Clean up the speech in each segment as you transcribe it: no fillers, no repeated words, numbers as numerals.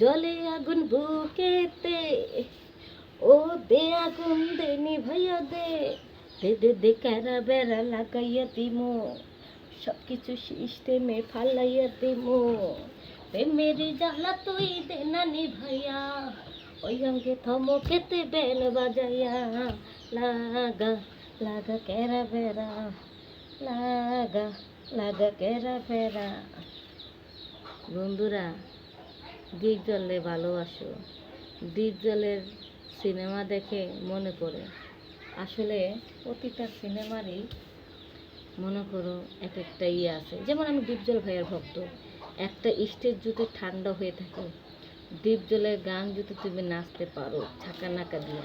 জলে আগুন বুকেতে, ও দে আগুন দে নিভাইয়া দে, দে দে দে ক্যারা বেড়া লাগাইয়া দিমো, সব কিছু সিস্টেমে ফালাইয়া দিমো, প্রেমের জ্বালা তুই দে না নিভাইয়া, ওই অঙ্গে থমকেতে বেল বাজাইয়া, লাগা লাগা ক্যারা বেড়া, লাগা লাগা ক্যারা বেড়া। বন্ধুরা, দ্বীপ জলে ভালোবাসো। দ্বীপ জলের সিনেমা দেখে মনে পড়ে, আসলে প্রতিটা সিনেমারই মনে করো এক একটা ইয়ে আছে। যেমন আমি ডিপজল ভাইয়ের ভক্ত। একটা স্টেজ যদি ঠান্ডা হয়ে থাকে, ডিপজলের গান যদি তুমি নাচতে পারো ছাকা নাকা দিয়ে,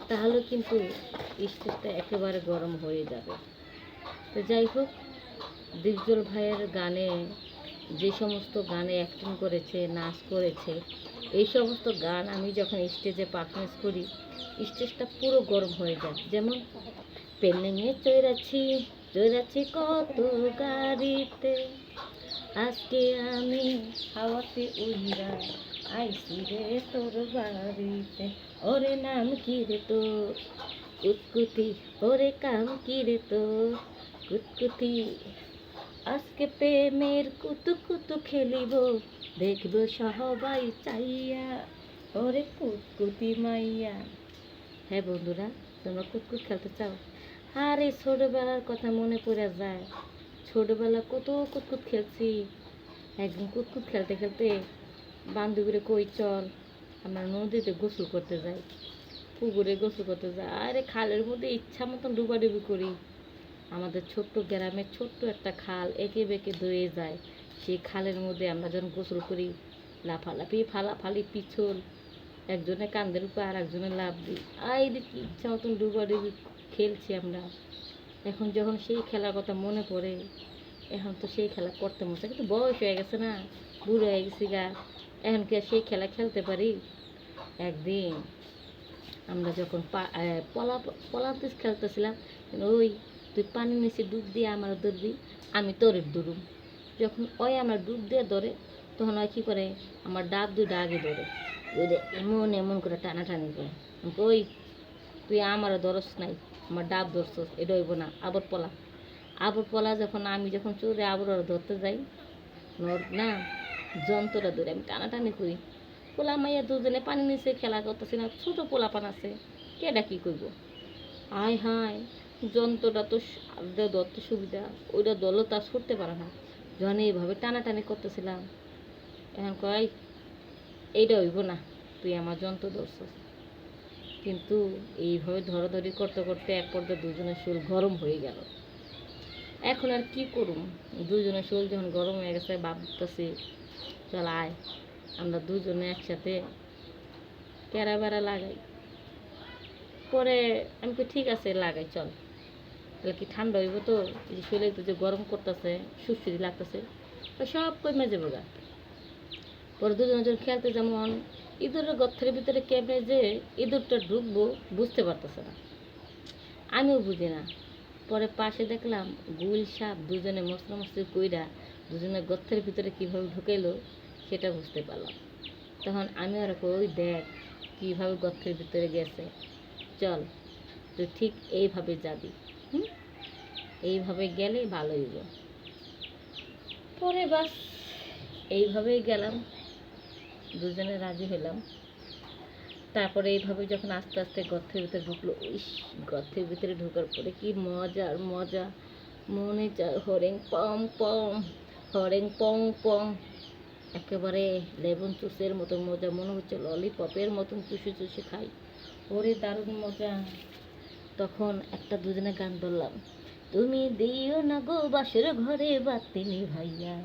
তাহলে কিন্তু স্টেজটা একেবারে গরম হয়ে যাবে। তো যাই হোক, ডিপজল ভাইয়ের গানে যে সমস্ত গানে অ্যাক্টিং করেছে, নাচ করেছে, এই সমস্ত গান আমি যখন স্টেজে পারফরমেন্স করি, স্টেজটা পুরো গরম হয়ে যায়। যেমন পেন্ডিংয়ে চড়াচ্ছি চড়াচ্ছি কত গাড়িতে, আজকে আমি হাওয়াতে উড়া আইসি রে তোর বাড়িতে, ওরে নাম কি রে তোর কুতকুতি, ওরে কাম কি রে তোর কুতকুতি, আজকে প্রেমের কুতু কুতু খেলিব, দেখব সবাই চাইয়া, ওরে কুতকুতি মাইয়া। হ্যাঁ বন্ধুরা, তোমরা কুতকুত খেলতে চাও? আরে ছোটবেলার কথা মনে পড়ে যায়। ছোটবেলা কত কুতকুত খেলছি। একদিন কুতকুত খেলতে খেলতে বান্ধবীরে কই চল আমরা নদীতে গোসল করতে যাই, পুকুরে গোসল করতে যাই। আরে খালের মধ্যে ইচ্ছা মতন ডুবাডুবি করি। আমাদের ছোট্ট গ্রামের ছোট্ট একটা খাল এঁকে বেঁকে ধুয়ে যায়। সেই খালের মধ্যে আমরা যখন গোসল করি, লাফালাফি ফালাফালি পিছল, একজনের কান্দের উপর আর একজনের লাফ দিই। আই দেখি ইচ্ছা মতন ডুবাডুবি খেলছি আমরা। এখন যখন সেই খেলার কথা মনে পড়ে, এখন তো সেই খেলা করতে মনে চায়, কিন্তু বয়স হয়ে গেছে না, বুড়ো হয়ে গেছি গা, এখন কি আর সেই খেলা খেলতে পারি? একদিন আমরা যখন পলাতিস খেলতেছিলাম, ওই তুই পানির নিচে ডুব দিয়ে আমার ধরবি, আমি তোরে ধরুম। যখন ওই আমার ডুব দিয়ে ধরে, তখন ওই কী করে, আমার ডাব দুইটা আগে ধরে, ওইটা এমন এমন করে টানাটানি করে। ওই তুই আমারও ধরস নাই, আমার ডাব ধরছস, এটা হইব না, আবার পলা যখন আমি যখন চোরে আবার ওরা ধরতে যাই, না যন্ত্রটা ধরে আমি টানাটানি করি। পোলা মাইয়া দুজনে পানি নিচে খেলা করতেছি না, ছোটো পোলা পান আছে, কেডা কী করব। আয় হায়, যন্ত্রটা তো ধরতে সুবিধা, ওইটা দলও তা ছুটতে পারে না। যখন এইভাবে টানাটানি করতেছিলাম, এখন কয় এইটা হইব না, তুই আমার যন্ত্র ধরছস। কিন্তু এইভাবে ধরাধরি করতে করতে এক পর্যায়ে দুজনের শরীর গরম হয়ে গেল। এখন আর কি করুম, দুজনের শরীর যখন গরম হয়ে গেছে, ভাবতেছি চল আয় আমরা দুজনে একসাথে ক্যারা বেড়া লাগাই। পরে আমি তো ঠিক আছে লাগাই চল, তাহলে কি ঠান্ডা হইব তো, এই শরীরে তো যে গরম করতেছে, সুস্থির লাগতেছে, সব কমে যাবো গা। পরে দুজনে যখন খেলতে যেমন ইঁদুরের গর্তের ভিতরে কেমনে যে ইঁদুরটা ঢুকবো বুঝতে পারতেছে না, আমিও বুঝি না। পরে পাশে দেখলাম গুল সাপ দুজনে মশলা মশলি কইরা দুজনের গর্তের ভিতরে কীভাবে ঢুকাইলো সেটা বুঝতে পারলাম। তখন আমি আর ওই দেখ কীভাবে গর্তের ভিতরে গেছে, চল তুই ঠিক এইভাবে যাবি, এইভাবে গেলে ভালো হইব। পরে বাস এইভাবেই গেলাম, দুজনে রাজি হলাম। তারপরে এইভাবে যখন আস্তে আস্তে গর্তের ভিতরে ঢুকলো, ইস গর্তের ভিতরে ঢোকার পরে কি মজা আর মজা, মনে চায় হরেং পম পম, হরেং পং পং, একেবারে লেবন চুষের মতন মজা, মনে হচ্ছে ললিপপের মতন চুষে চুষে খাই, ওরে দারুণ মজা। তখন একটা দুজনে গান বললাম, তুমি দিও না গো বাসের ঘরে বাতি নিভাইয়া,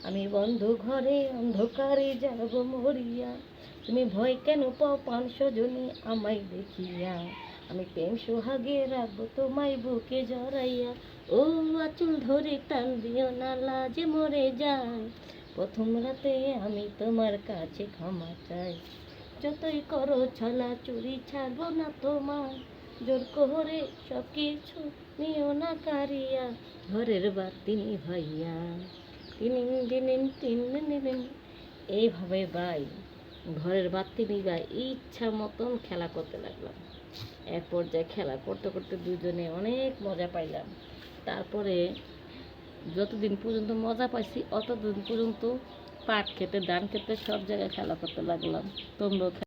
আমি বন্ধ ঘরে অন্ধকারে যাব মরিয়া, তুমি ভয় কেন পাও পান সজনী আমায় দেখিয়া, আমি প্রেম সোহাগে রাখবো তোমায় বুকে জড়াইয়া, ও আঁচল ধরে টান দিও না লাজে মরে যায়, প্রথম রাতে আমি তোমার কাছে ক্ষমা চাই, যতই করো ছলা চুরি ছাড়বো না তোমার, জোর করে সব কিছু নিও না কারিয়া, ঘরের বাতি নিভাইয়া, তিন দিন তিন দিন। এইভাবে ভাই ঘরের বাতি নিবা ইচ্ছা মতন খেলা করতে লাগলাম। এক পর্যায়ে খেলা করতে করতে দুজনে অনেক মজা পাইলাম। তারপরে যতদিন পর্যন্ত মজা পাইছি অতদিন পর্যন্ত পাট খেতে ধান খেতে সব জায়গায় খেলা করতে লাগলাম। তোমরাও